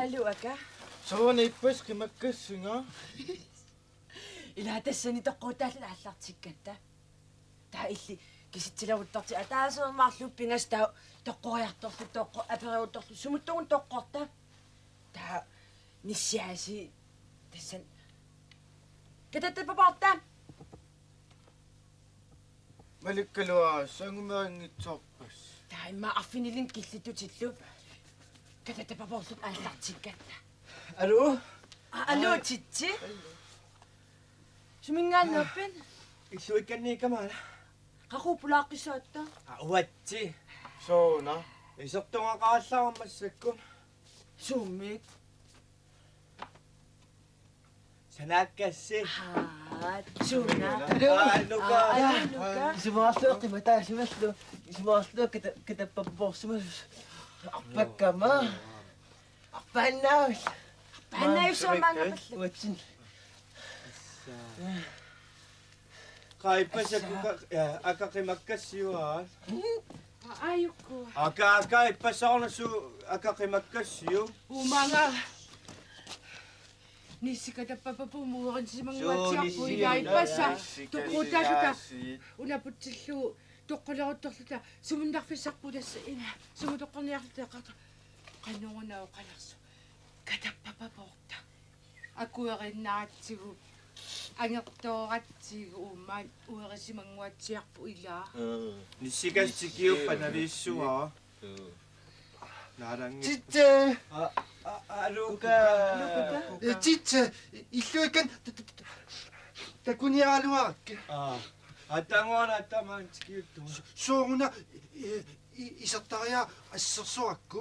Aluaka. Soon ippas kimakkassinga. Ilaatassani toqqutaalla аллартиккатта. Таа илли киситсилавуттарти атаасуумаарлуппингас таа тоqqoriartorlu тоqqо апериутторлу сумуттугун тоqqорта. Таа ниссиаси тассан. Кататтапапарта. Маликкалуа сангумерингитсоорпас. Таа имма арфинилин киллитутиллу. Кататтапапарлут ааллартиккатта. Алло? Алло титси. Сумингааннерпин. Исуикканникамаала. Qaqupulaaqqisaatта. Уатти. Соона. Исортунгақааллаармассаккун. Сууммик. Санааккасси. Суна. Аллука. Исумаарлуqi матаасималлу исумаарлу катаппаппорсумас арпаккама арпааннаавал Паннаивсуамаангапаллу. уатсин Qaipasakkuka akaqimаккассиуаа. Аюкку. Иппассаарнасу акақимаккассиу. Умага. Ниссикатаппапапумуеринсимангуатсиарпу илаиппасса. Тоқутаалута. Унапутсиллу тоққулерутторлута сумуннарфиссарпу тасса ина. Сумутоққорниарлутеққарта. qannuunau qalersu katappapaporta akuerinnaatigu angertooratsigu uummaan uerisimanguatsiarpu ilaa nissigastikiuppa naviissuaa naarangi Titse aluka Titse illuikan takunialuarke атангуана тамаантикиутту суурна исертариа ассерсуакку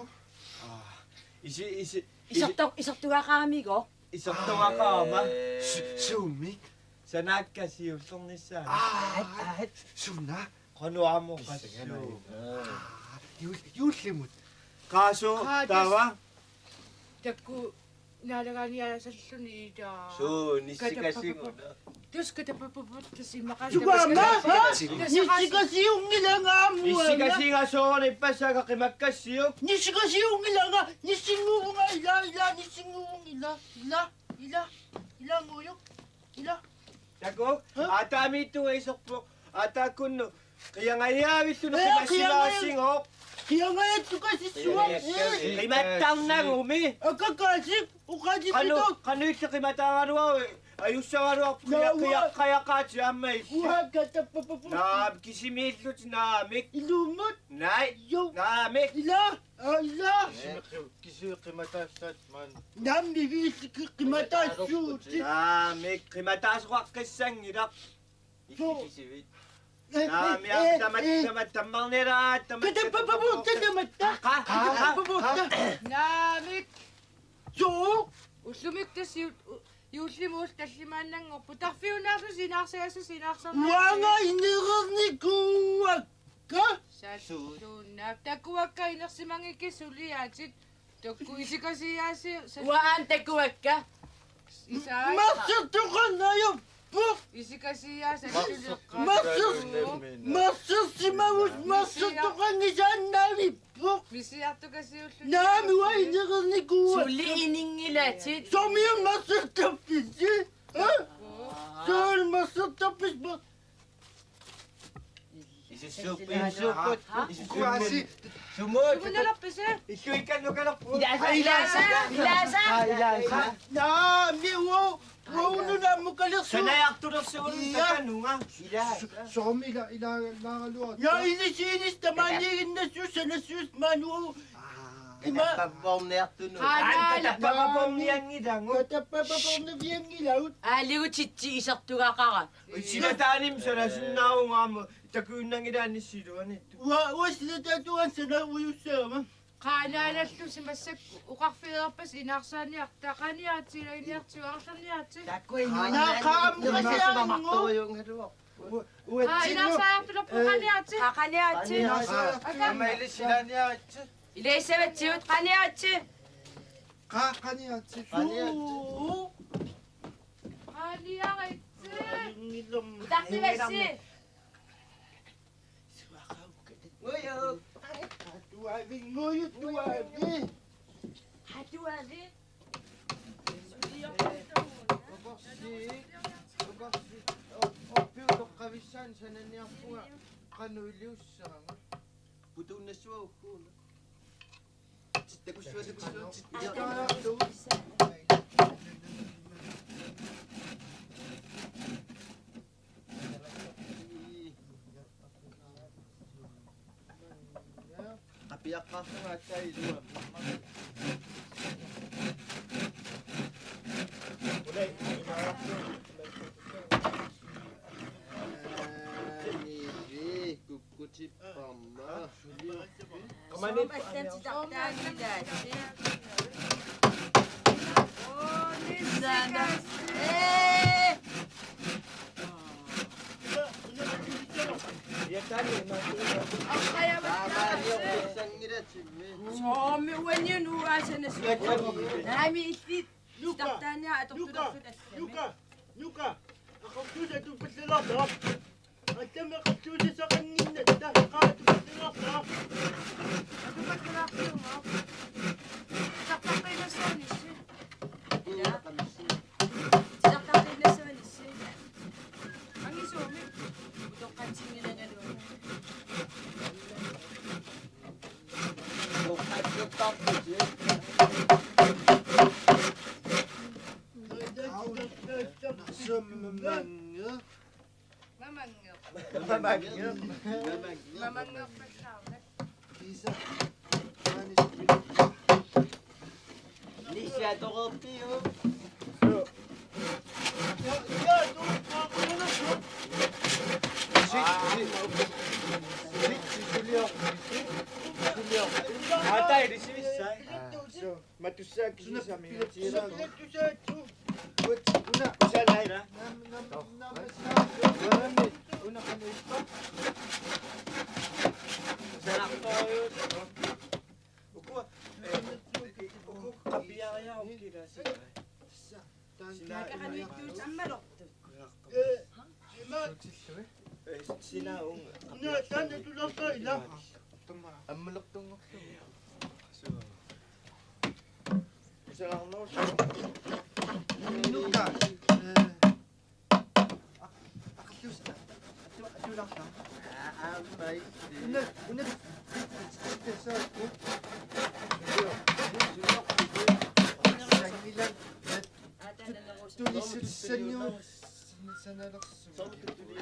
иси isartuaqaamigo исертуақаама суумми санааккасиуллернissaа суна qanuamu qassuu юуллимут qaasу tava takku naalagaanialasalluni ida suu nissikasinguna tuskatapapaputtasиммаqa Nissikasiungilangaamu nissikasigasoorni ippassaaga qimakkassiuk Nissikasiungilanga nissinguunga ila nguuyuk ila taku ataamiittuga isorpuq ataakunnu qiangaiaavilluno qimassilaassingoq Kiangayattukasissuaq qimattarnagumi akakaasik uqasipito qanuille qimataaruaru ayussararuarpu qiaqqayaqaati ammai uhakkatappapapu naam kisimiillut naamik iluummut nai naamik ila kisiqimataassaat maan nammi viillikki qimataassuu naamik qimataasuqaqqissangilaq ikkisivit naamia tamattammarneraat katappapapu tatamatta naamik suu ullumiktas юуллимуул таллимааннангорпу тарфиунаарлу синаарсагасу уанга инерерникууакка саллууннаап таккуакка инерсимангикки сулиаатит tokku isikasiaasi waan takkuakka isaa массертуқаннааю Isikasiya sa Масэрсимавус массертоқангисааннаами пуқ Misiartu kasi ullu. наами вайнерникуа Сулли инингилаатит. сомиун массертапписи соор массертаппис Kuasi. Sumunalapis eh. Илааса. наами воунунаммукалерсу Somila ilagalua. я илисиинис тамаанигиннассу санассуус маануу има катаппапапорнавиангилаут Аалигутитти исертугаақара. уаслататуан санауйуссаама Qaanaalallu simassak uqarfilerpas inaarsaaniarta qaniaatilainiartuarlarniaati. Inaarsaarpilerpu qaniaati. Qaniaati. Amaili silaniaatsi. Илаисаватсиут qaniaati. Qaniaatsi. Qaniaritsi. Tartivassi. Hatuavi. Qavissan sananiarpuga qanuiliussaanga. Somi wenyen uasanas. Nami itit. Tartania atortulerfut assami. Nuka, aqaqtuusa tupallalaqta. Atama qaqtuusa saqanginnatta qaatupallalaqta. Atupatulaqsiunga. Taqtaqinasaanissi. Tisartartinnassavanissi. Angisuumi. Utoqqatingilangalu. Summanga. Mamangyo. Mamangyo. Mamangyo pasawla. Kisa.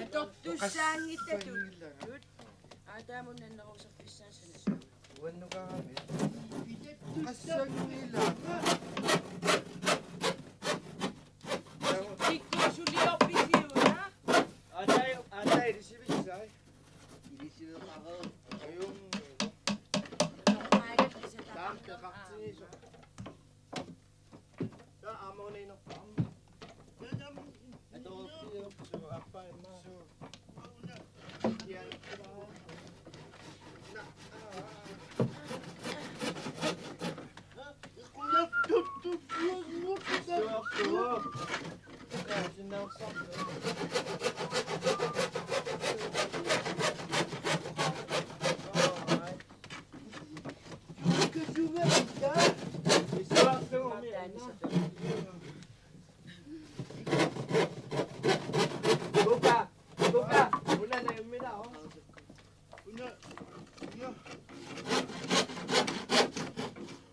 Atortussaangittatut. Ataamunnanneruusarpissaasanasu. Wannukaami. Qassangila. Tikkusuliorpisiuna. Tut, na ita. Buka! Wala na yung mina, oh. Una. Una.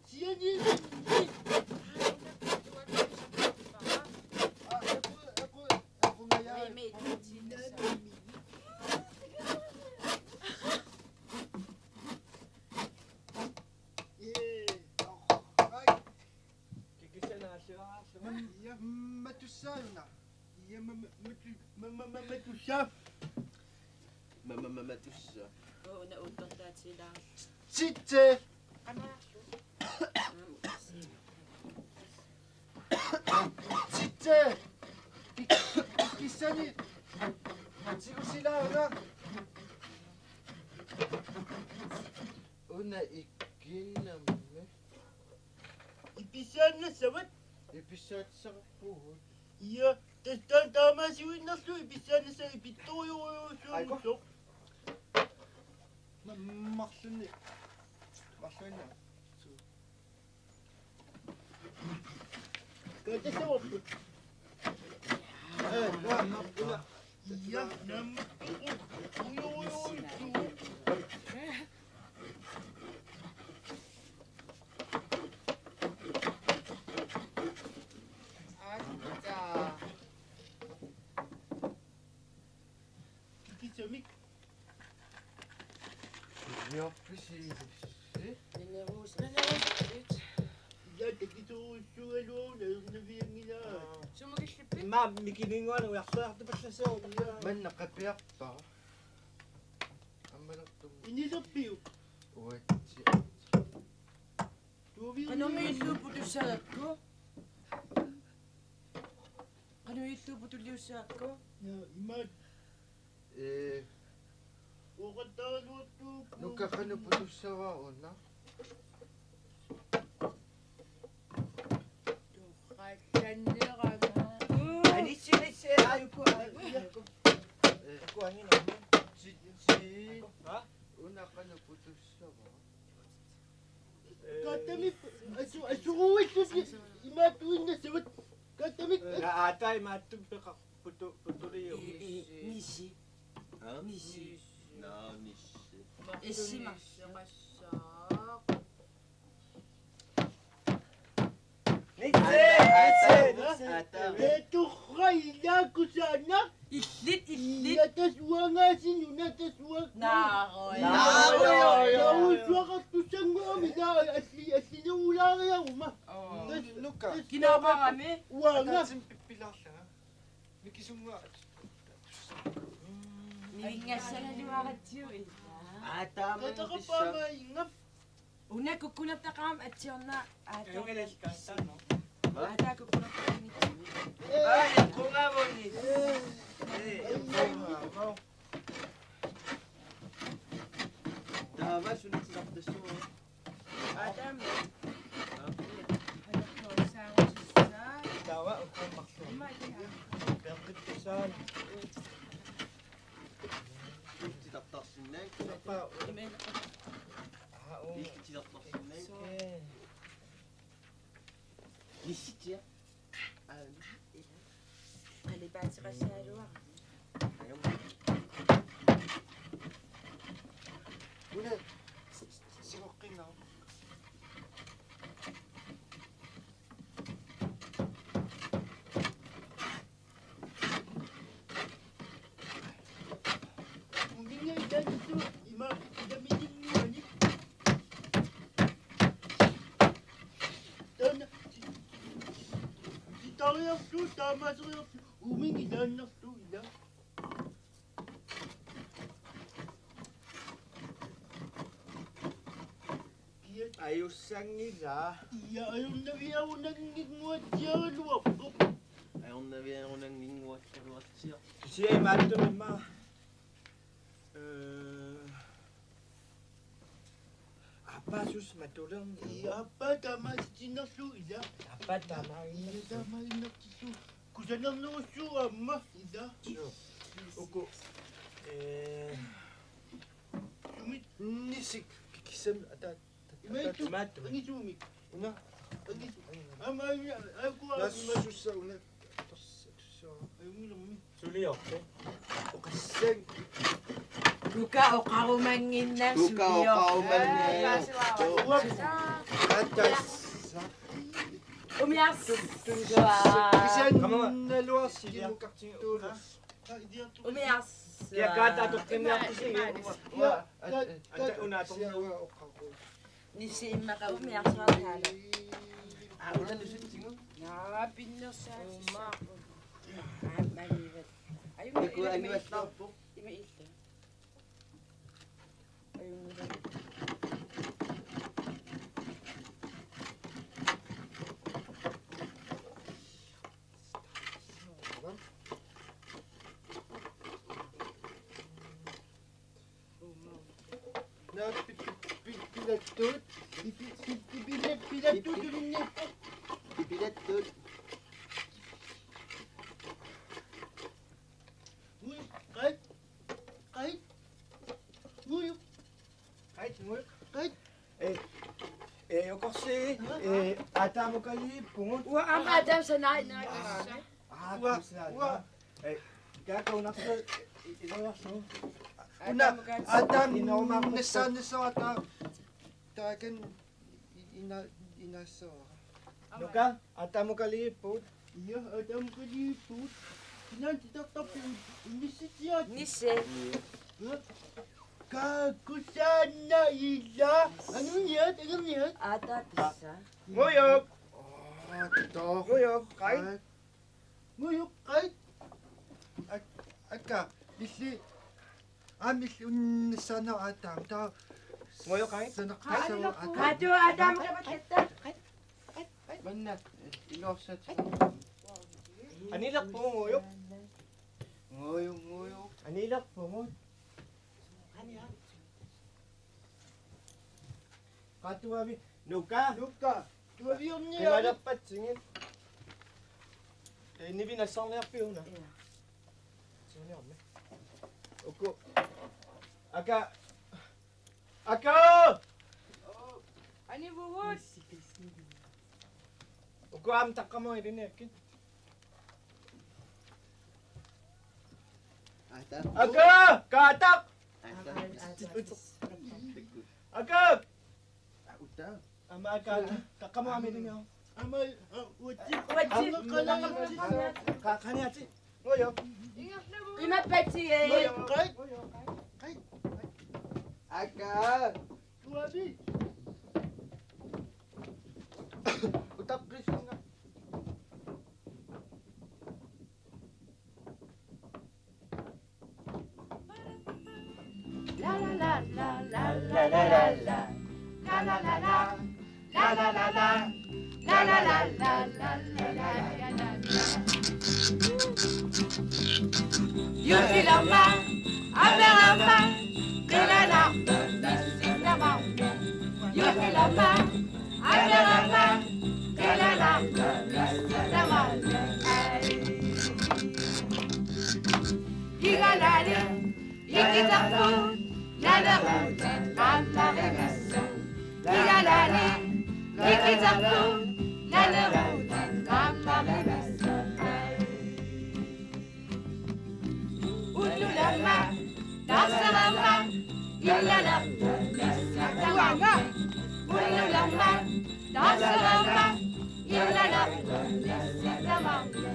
Siya din. Ako ngayon. May Ay, Kikisa na siya. iya, matusayo na. Iya mamatusya. Matusa. Oo, nautong dahil sila. Chiche! Chiche! Kisa ni... Sigo sila, una. Una, ikinam. Ipisan na sawat. Episode sa puhod. Iya. Tas tama si Winas lo. Ipisan na sa ipituyo. Ay ko. Sok. Maksun eh. Maksun na. Kata sawat. Una. Iya. Namak. Uy. Ata. Kikisamik. Yo, pisi. Ninerus. Iya. Takisusualo. Nabiyang nila. Sumagishipit. Ma, mikiningon, waksa pa siya sa Man, nakapiyak pa. Ang malak to. Inisapiyo. Uy, si... Ano may lupo to sa ko? Ano may lupo to sa ko? Imad. Eh, Wakatalo to. nagkakano po to sa waon, na? Alisi, ayaw ko. Eh, Kuhanin si... Ha? Una ka na po to sa waon. Katami. Asuruwit to. Imatuin na sawat. Katami. Atay, matumpi ka putuloy. Nishi. Ha? Nishi. No, nishi. Esi ma. Eto kaya ko sana. Itlit. Nataswa nga sinyo. Nataswa. Nakoy. Nauswa ka to sa ngami. Asli na wala kaya uma. Luka. Ginawa kami. Wanga. Ang pipila siya. Mikisunga. Nilingas sa naliwakat siyo eh. Ata, Kata ka pa maingap. Una kukunat na kam at siya na. Yung ilas kanta, no? Ata kukunat na kami. Ay, kung nga mo ni. Dama, sunod sa kapdaso. Ata mo. Dawa, o kung makso. Perfect pesan. Titak-tak sinay. Pa, Titak-tak sinay. Nisitya. Alibat sa kasyado ako. Ayaw. Una, si Rocky na. Huminga ilan ito. Ima, gamitin mo ani. Tana, si Tariyak to, tama sa kayak to. Huminga ilan na to, ilan. Kaya, Ayos ang nila. iya, ayaw na iyaw nang ngingwat siya, luwak ko. Ayaw na rin ako nang ningwat siya. Siya ay matulog ma. Apa sus matulog? Iya pa, tama si Sinasu, ilan. Apa tama Iya, tama rin na siya. Kusa nang nusu, ama, ilan. Uko. Sumit, Nisik. Kikisam. Ata. Tomato. Ang isumik. Una. Ang isumik. Ay ko Nasusa una. Tossa. Ay mo lang. Suli okay. Okaseng. Luka o karumangin na Luka o suliyo. karumangin. Atas. Umias. Kasi Comment? naluwas Sylvia. yung kaktulos. Umias. Kaya kata to kanya ko siya. Ate una tong siya wa okako. Nisi maka umias sa kala. Ulan dusit singo. Na pinno sa sumak. Malibat. Ayun Hindi ko aniwas na po. Imaita. Ayun na. Na pilatut. Pilatut rin niya po. Pilatut. Uy, kahit. Kahit. Uy, Kahit mo. kahit. Ako kasi ata mo kali pungot. Wa ang adam sa nain na. Wa. Gagaw na ko. Inoyas no. Una, Adam, Inoma ko nasa ata. Tagan, inaso. Nuka, ata mo kali po. Iya, ada mo kalipot. Nanti tatap yung umisit yan. Nisi. Kakusana ila. Ano yan? Ano yan? Ata pisa. Nguyok. Ito. Nguyok. Kahit. Nguyok, kahit. Aka, misi. Misi sana Adam. Ta. Nguyok kahit. Sana kasawa Adam. Ato adam ka bakita. Banat. Iloset. Anilak po nguyok. Ngoyo. Anilak po mo. Katuwa mi. Nuka. Luka. Tuwariyan niya. Kaya dapat singin. Ini binasang na piyo na. Sino yun? Uko. Aka. Ani buwot. Uko amtak ka mo irin yakin. Adam. Katak. Aka. Uta. Ama kakamo amin niyo. Amal, wajib. Wajib. Kani ati. Ngoyo. Imat pati eh. Kahit. Aka. Tuwabi. Utap Chris nga. La la la la la la la la la. La la la la. La la la la. La la la la la la la la. Yuki la main, avec la main, de la larme, c'est la main. Yuki la main, avec la main, de la larme, c'est la main. Igalale, ikitapu, la la route, la rémission. Igalale, ikitapu, la la route, la rémission. Ululama, dasarama, ilalama, nisakawanga. Ululama, dasarama, ilalama, nisakawanga.